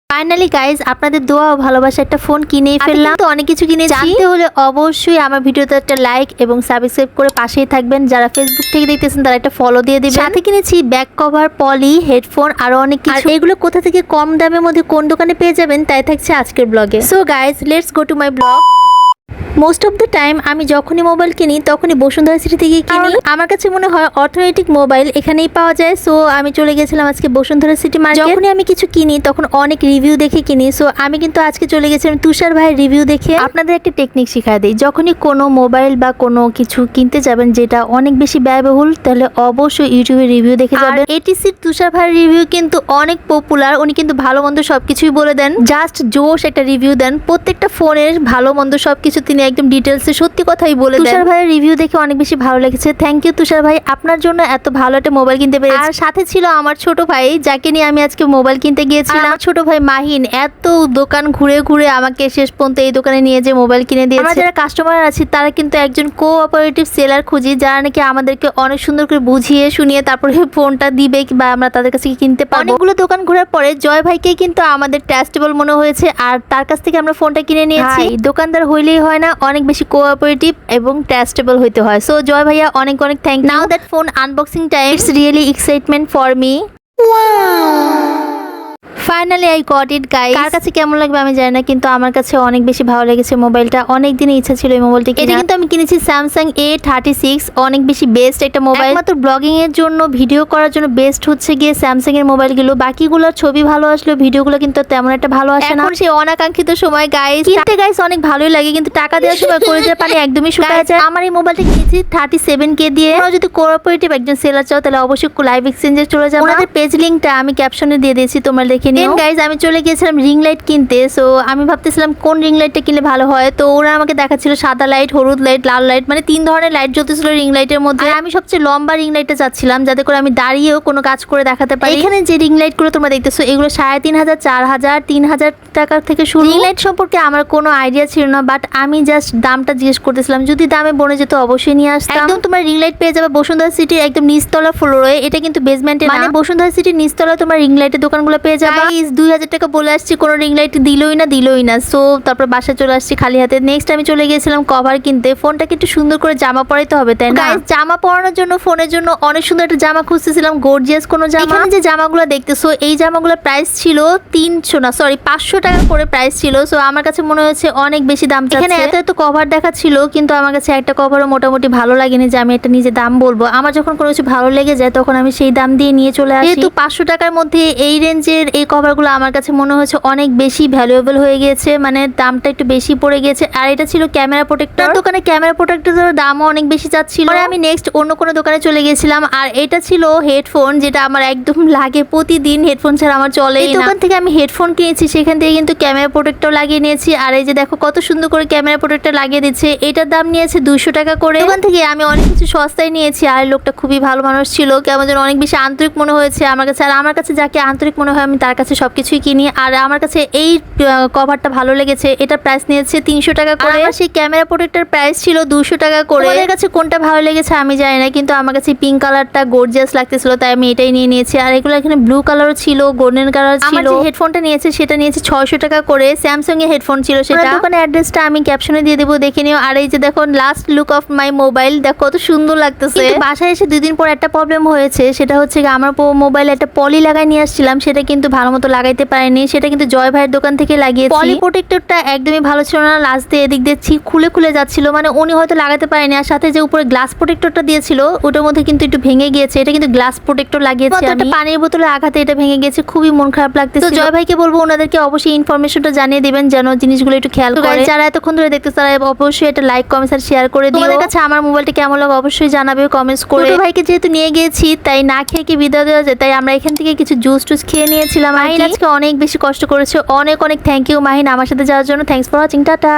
Finally guys আপনাদের দোয়া ও ভালোবাসা একটা ফোন কিনেই ফেললাম। তো অনেক কিছু কিনেছি, জানতে হলে অবশ্যই আমার ভিডিওতে একটা লাইক এবং সাবস্ক্রাইব করে পাশেই থাকবেন। যারা ফেসবুক থেকে দেখতেছেন তারা একটা ফলো দিয়ে দিবেন। সাথে কিনেছি ব্যাক কভার, পলি, হেডফোন আরো অনেক কিছু। এগুলো কোথা থেকে কম দামের মধ্যে কোন দোকানে পেয়ে যাবেন তাই থাকছে আজকের ব্লগে। So guys let's go to my blog. Most of the time আমি যখনই মোবাইল কিনি তখনই বসুন্ধরা সিটি থেকেই কিনি। আমার কাছে মনে হয় অর্থনৈতিক মোবাইল এখানেই পাওয়া যায়। সো আমি চলে গেছিলাম আজকে বসুন্ধরা সিটি মার্কেট। যখনই আমি কিছু কিনি তখন অনেক রিভিউ দেখে কিনি। সো আমি কিন্তু আজকে চলে গেছিলাম তুষার ভাইয়ের রিভিউ দেখে। আপনাদের একটা টেকনিক শিখাই দিই, যখনই কোনো মোবাইল বা কোনো কিছু কিনতে যাবেন যেটা অনেক বেশি ব্যয়বহুল, তাহলে অবশ্যই ইউটিউবে রিভিউ দেখে যাবেন। এটিসির তুষার ভাইয়ের রিভিউ কিন্তু অনেক পপুলার। উনি কিন্তু ভালো মন্দ সবকিছুই বলে দেন, জাস্ট জোশ একটা রিভিউ দেন। প্রত্যেকটা ফোনের ভালো মন্দ সবকিছু তিনি একদম ডিটেলসে সত্যি কথাই বলে দেন। তুষার ভাইয়ের রিভিউ দেখে অনেক বেশি ভালো লেগেছে। থ্যাংক ইউ তুষার ভাই, আপনার জন্য এত ভালো একটা মোবাইল কিনতে পেরেছি। আর সাথে ছিল আমার ছোট ভাই, যাকে নিয়ে আমি আজকে মোবাইল কিনতে গিয়েছিলাম। ছোট ভাই মাহিন এত দোকান ঘুরে ঘুরে আমাকে শেষ পর্যন্ত এই দোকানে নিয়ে যে মোবাইল কিনে দিয়েছে। আমরা যারা কাস্টমার আছি তারা কিন্তু একজন কোঅপারেটিভ সেলার খুঁজি, যারা নাকি আমাদেরকে অনেক সুন্দর করে বুঝিয়ে শুনিয়ে তারপরে ফোনটা দিবে বা আমরা তাদের কাছে কিনতে পারবো। অনেকগুলো দোকান ঘোরার পরে জয় ভাইকে কিন্তু আমাদের ট্রাস্টেবল মনে হয়েছে আর তার কাছ থেকে আমরা ফোনটা কিনে নিয়েছি। দোকানদার হইলেই হয় না, অনেক বেশি কোঅপারেটিভ এবং ট্রাস্টেবল হইতে হয়। সো জয় ভাইয়া অনেক অনেক thank you. Now that phone unboxing time, it's really excitement for me. Finally I got it guys. কার কাছে কেমন লাগবে আমি জানি না, কিন্তু আমার কাছে অনেক বেশি ভালো লেগেছে মোবাইলটা। অনেক দিনের ইচ্ছা ছিল এই মোবাইলটা কিনা। এটা কিন্তু আমি কিনেছি স্যামসাং A36, অনেক বেশি বেস্ট একটা মোবাইল। একমাত্র ব্লগিং এর জন্য, ভিডিও করার জন্য বেস্ট হচ্ছে গিয়ে স্যামসাং এর মোবাইলগুলো। বাকিগুলোর ছবি ভালো আসলেও ভিডিওগুলো কিন্তু তেমন একটা ভালো আসে না। এখন সেই অনাকাঙ্ক্ষিত সময় গাইস কিনতে গাইস অনেক ভালোই লাগে, কিন্তু টাকা দেওয়ার সময় কলেজের পানি একদমই শুকায় যায়। আমার এই মোবাইলটা কিনেছি 37K দিয়ে। তোমরা যদি কোঅপারেটিভ একজন সেলার চাও তাহলে অবশ্যই লাইভ এক্সচেঞ্জে চলে যাও। ওনাদের পেজ লিংকটা আমি ক্যাপশনে দিয়ে দিয়েছি, তোমরা দেখে নিও। গাইস আমি চলে গিয়েছিলাম রিং লাইট কিনতে। সো আমি ভাবতেছিলাম কোন রিং লাইটটা কিনলে ভালো হয়। তো ওরা আমাকে দেখাচ্ছিল সাদা লাইট, হলুদ লাইট, লাল লাইট, মানে 3 ধরনের লাইট জ্বলতেছিল রিং লাইটের মধ্যে। আমি সবচেয়ে লম্বা রিং লাইটটা চাচ্ছিলাম, যাতে করে আমি দাঁড়িয়েও কোনো কাজ করে দেখাতে পারি। এখানে যে রিং লাইটগুলো তোমরা দেখতেছো এগুলো 3500, 4000, 3000 টাকার থেকে শুরু। রিং লাইট সম্পর্কে আমার কোনো আইডিয়া ছিল না, বাট আমি জাস্ট দামটা জিজ্ঞেস করতেছিলাম। যদি দামে বনে যেত অবশ্যই নিয়ে আসতাম। একদম তোমরা রিং লাইট পেয়ে যাবে বসুন্ধরা সিটির একদম নিচতলা ফ্লোরে। এটা কিন্তু বেসমেন্টে, মানে বসুন্ধরা সিটির নিচতলা তোমরা রিং লাইটের দোকানগুলো পেয়ে যাবে। 2000 টাকা বলে আসছি, কোনো রিং লাইট দিলই না। সো তারপর বাসায় চলে আসছি খালি হাতে। নেক্সট আমি চলে গিয়েছিলাম কভার কিনতে। ফোনটাকে একটু সুন্দর করে জামা পরাইতে হবে, তাই না? জামা পরানোর জন্য ফোনের জন্য অনেক সুন্দর একটা জামা খুঁজতেছিলাম, গর্জিয়াস কোনো জামা। এখানে যে জামাগুলো দেখতেছো এই জামাগুলোর প্রাইস ছিল 500 টাকা করে প্রাইস ছিল। সো আমার কাছে মনে হচ্ছে অনেক বেশি দাম চাচ্ছে। এখানে এত কভার দেখা ছিল, কিন্তু আমার কাছে একটা কভারও মোটামুটি ভালো লাগেনি যে আমি একটা নিজে দাম বলবো। আমার যখন কোনো কিছু ভালো লেগে যায় তখন আমি সেই দাম দিয়ে নিয়ে চলে আসি। যেহেতু 500 টাকার মধ্যে এই রেঞ্জের এই কভারগুলো আমার কাছে মনে হচ্ছে অনেক বেশি ভ্যালুয়েবল হয়ে গিয়েছে, মানে দামটা একটু বেশি পড়ে গেছে। আর এটা ছিল ক্যামেরা প্রোটেক্টর। দোকানে ক্যামেরা প্রোটেক্টরের দামও অনেক বেশি চাচ্ছিল। আমি নেক্সট অন্য কোনো দোকানে চলে গেছিলাম, আর এটা ছিল হেডফোন, যেটা আমার একদম লাগে প্রতিদিন। হেডফোন ছাড়া আমার চলে না। দোকান থেকে আমি হেডফোন কিনেছি, সেখান থেকে কিন্তু ক্যামেরা প্রোটেক্টর লাগিয়ে নিয়েছি। আর এই যে দেখো কত সুন্দর করে ক্যামেরা প্রোটেক্টর লাগিয়ে দিচ্ছে। এটার দাম নিয়েছে 200 টাকা করে। দোকান থেকে আমি অনেক কিছু সস্তায় নিয়েছি। আর লোকটা খুবই ভালো মানুষ ছিল, কেমন যেন অনেক বেশি আন্তরিক মনে হয়েছে আমার কাছে। আর আমার কাছে যাকে আন্তরিক মনে হয় আমি তার কাছে সবকিছুই কিনি। আর আমার কাছে এই কভারটা ভালো লেগেছে, এটা প্রাইস নিয়েছে 300 টাকা করে। আর সেই ক্যামেরা প্রোটেক্টর প্রাইস ছিল 200 টাকা করে। তোমাদের কাছে কোনটা ভালো লেগেছে আমি জানি না, কিন্তু আমার কাছে পিঙ্ক কালারটা গর্জিয়াস লাগতেছিল, তাই আমি এটাই নিয়ে নিয়েছি। আর এগুলো এখানে ব্লু কালারও ছিল, গোল্ডেন কালার ছিল। আমার যে হেডফোনটা নিয়েছে সেটা নিয়েছে 600 টাকা করে। স্যামসাং এর হেডফোন ছিল সেটা। দোকানের অ্যাড্রেসটা আমি ক্যাপশনে দিয়ে দেবো, দেখে নিও। আর এই যে দেখো last look of my mobile, দেখো কত সুন্দর লাগতেছে। কিন্তু বাসায় এসে 2 দিন পর একটা প্রবলেম হয়েছে, সেটা হচ্ছে আমার মোবাইলে একটা পলি লাগাই নিয়ে আসছিলাম, সেটা কিন্তু ভালো মতো লাগাইতে পারিনি। সেটা কিন্তু জয় ভাইয়ের দোকান থেকে লাগিয়েছি। পলি প্রোটেক্টরটা একদমই ভালো ছিল না, লাস্ট দিয়ে এদিক দিয়ে খুলে যাচ্ছিল, মানে উনি হয়তো লাগাতে পারেনি। আর সাথে যে উপরে গ্লাস প্রোটেক্টরটা দিয়েছিল ওটার মধ্যে কিন্তু একটু ভেঙে গিয়েছে। এটা কিন্তু গ্লাস প্রোটেক্টর লাগিয়েছি আমি। একটা পানির বোতলে আঘাতে এটা ভেঙে গেছে, খুবই মন খারাপ লাগতেছে। তো জয় ভাইকে বলবো ওনাদেরকে অবশ্যই ইনফরমেশনটা জানিয়ে দিবেন, যেন জিনিসগুলো একটু খেয়াল করে। যারা এতক্ষণ ধরে দেখতে তারা অবশ্যই একটা লাইক, কমেন্ট আর শেয়ার করে দিও। তোমাদের কাছে আমার মোবাইলটা কেমন লাগে অবশ্যই জানাবে কমেন্টস করে। ছোট ভাইকে যেহেতু নিয়ে গিয়েছি তাই না খেয়ে কি বিদায় দেওয়া যায়, তাই আমরা এখান থেকে কিছু জুস টুস খেয়ে নিয়েছিলাম। মাহিন আজকে অনেক বেশি কষ্ট করেছে, অনেক থ্যাংক ইউ মাহিন আমার সাথে যাওয়ার জন্য। Thanks for watching, tata.